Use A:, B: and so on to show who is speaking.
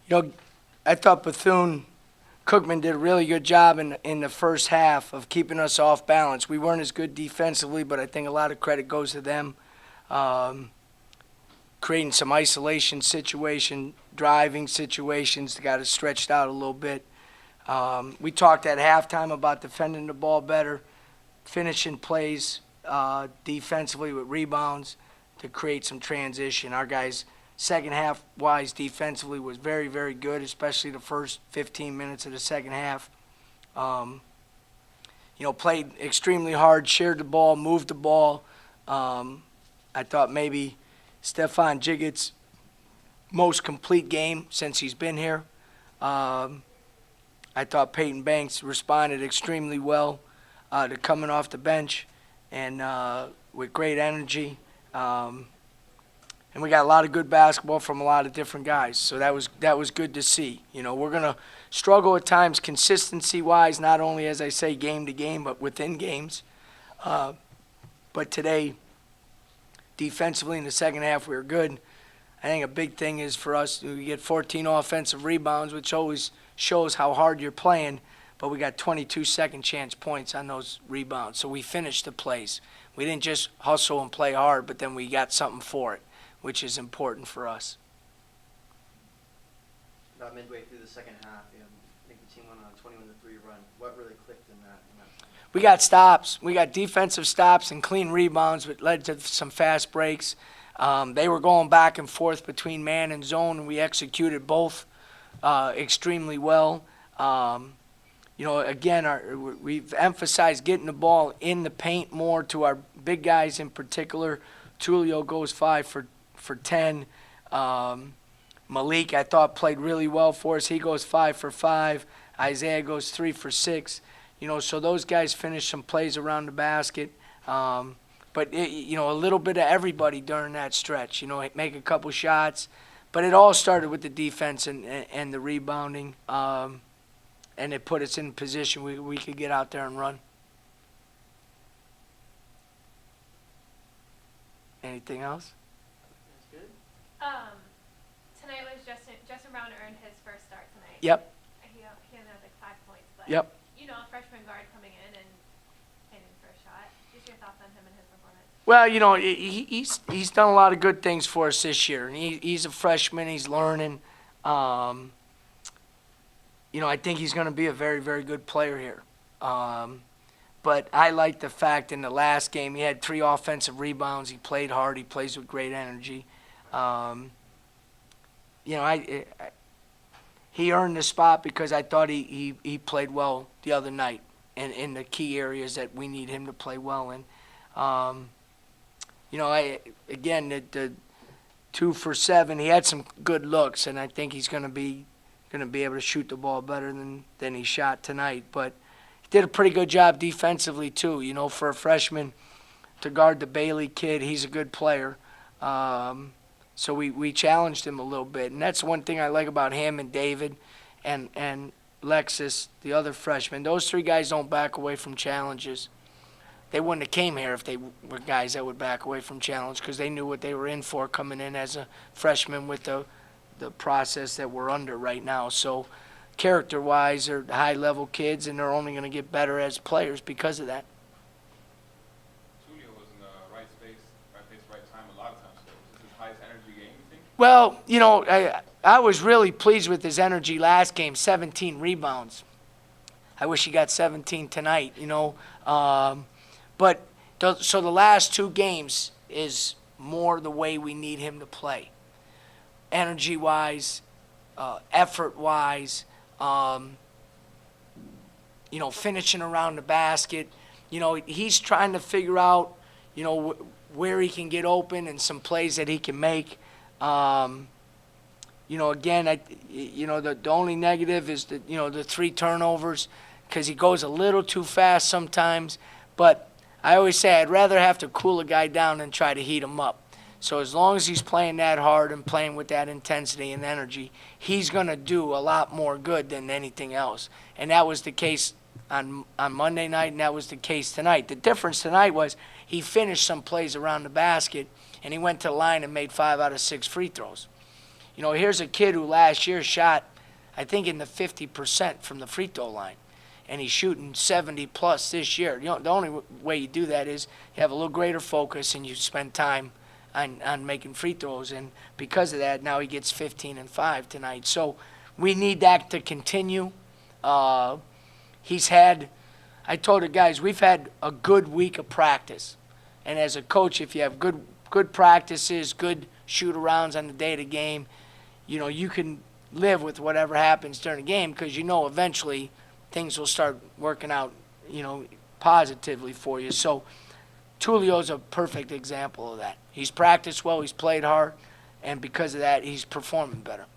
A: You know, I thought Bethune-Cookman did a really good job in the first half of keeping us off balance. We weren't as good defensively, but I think a lot of credit goes to them. Creating some isolation situation, driving situations, got us stretched out a little bit. We talked at halftime about defending the ball better, finishing plays defensively with rebounds to create some transition. Our guys, second half-wise defensively, was very, very good, especially the first 15 minutes of the second half. Played extremely hard, shared the ball, moved the ball. I thought maybe Stefan Jiggett's most complete game since he's been here. I thought Peyton Banks responded extremely well to coming off the bench and with great energy. And we got a lot of good basketball from a lot of different guys, so that was good to see. We're going to struggle at times consistency-wise, not only, as I say, game to game, but within games. But today, defensively in the second half, we were good. I think a big thing is for us, we get 14 offensive rebounds, which always shows how hard you're playing, but we got 22 second chance points on those rebounds. So we finished the plays. We didn't just hustle and play hard, but then we got something for it, which is important for us.
B: About midway through the second half, I think the team went on a 21-3 run. What really clicked in that time?
A: We got stops. We got defensive stops and clean rebounds, which led to some fast breaks. They were going back and forth between man and zone, and we executed both extremely well. Again, we've emphasized getting the ball in the paint more to our big guys in particular. Tulio goes 5 for 10. Malik, I thought, played really well for us. He goes 5 for 5. Isaiah goes 3 for 6. So those guys finished some plays around the basket. But, a little bit of everybody during that stretch. Make a couple shots. But it all started with the defense and the rebounding. And it put us in a position we could get out there and run. Anything else?
B: That's good.
C: Tonight was Justin Brown earned his first start tonight.
A: Yep.
C: He only had like 5 points, but
A: Yep.
C: A freshman guard coming in and hitting for a shot. Just your thoughts on him and his performance?
A: Well, he's done a lot of good things for us this year, and he's a freshman. He's learning. I think he's going to be a very, very good player here. But I like the fact in the last game he had 3 offensive rebounds. He played hard. He plays with great energy. He earned the spot because I thought he played well the other night in the key areas that we need him to play well in. The 2 for 7, he had some good looks, and I think he's going to be able to shoot the ball better than he shot tonight. But he did a pretty good job defensively too. For a freshman to guard the Bailey kid, he's a good player. So we challenged him a little bit, and that's one thing I like about him and David and Lexus, the other freshman. Those 3 guys don't back away from challenges. They wouldn't have came here if they were guys that would back away from challenge because they knew what they were in for coming in as a freshman with the process that we're under right now. So character-wise, they're high-level kids, and they're only going to get better as players because of that.
D: Tulio was in the right space, right place, right time a lot of times. So is this his highest energy game, you think?
A: Well, I was really pleased with his energy last game, 17 rebounds. I wish he got 17 tonight, So the last 2 games is more the way we need him to play. Energy-wise, effort-wise, finishing around the basket. He's trying to figure out, where he can get open and some plays that he can make. Again, the only negative is the 3 turnovers because he goes a little too fast sometimes. But I always say I'd rather have to cool a guy down than try to heat him up. So as long as he's playing that hard and playing with that intensity and energy, he's going to do a lot more good than anything else. And that was the case on Monday night, and that was the case tonight. The difference tonight was he finished some plays around the basket, and he went to the line and made 5 out of 6 free throws. You know, here's a kid who last year shot, I think, in the 50% from the free throw line, and he's shooting 70 plus this year. You know, the only way you do that is you have a little greater focus and you spend time on making free throws, and because of that, now he gets 15 and 5 tonight. So we need that to continue. He's had, I told the guys, we've had a good week of practice, and as a coach, if you have good practices, good shoot-arounds on the day of the game, you know, you can live with whatever happens during the game because you know eventually things will start working out, you know, positively for you. So Tulio's a perfect example of that. He's practiced well, he's played hard, and because of that, he's performing better.